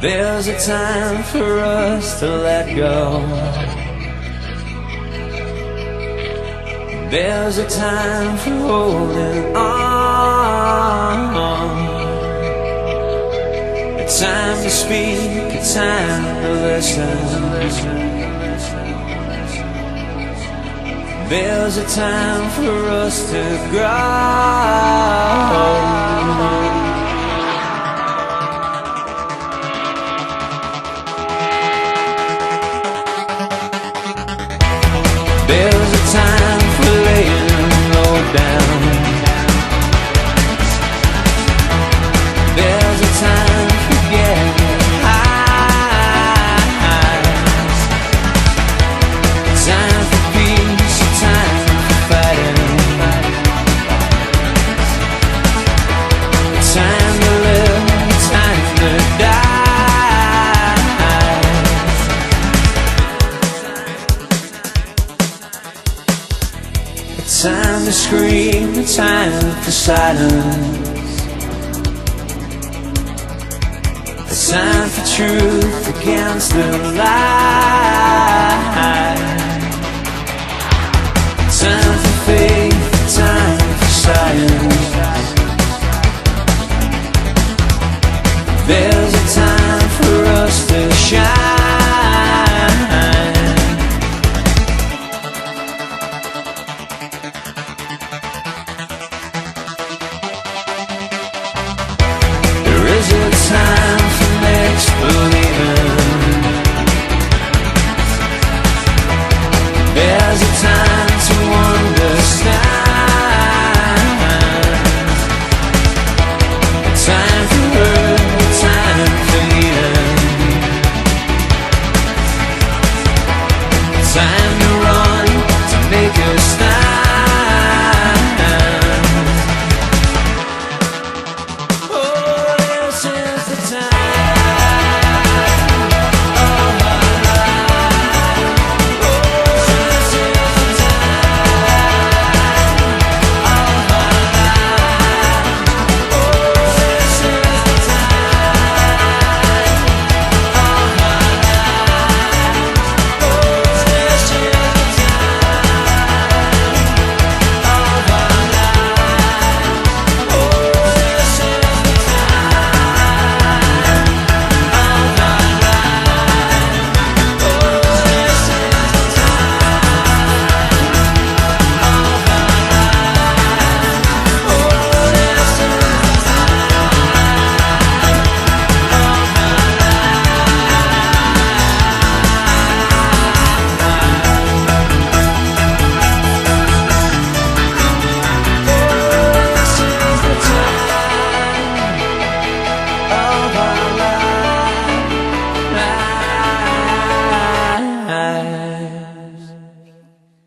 There's a time for us to let go. There's a time for holding on. A time to speak, a time to listen. There's a time for us to grow. There's a time for laying low down. There's a time for getting high. A time for peace, a time for fighting. A time to live, a time to die. Time to scream, a time for silence. A time for truth against the lies.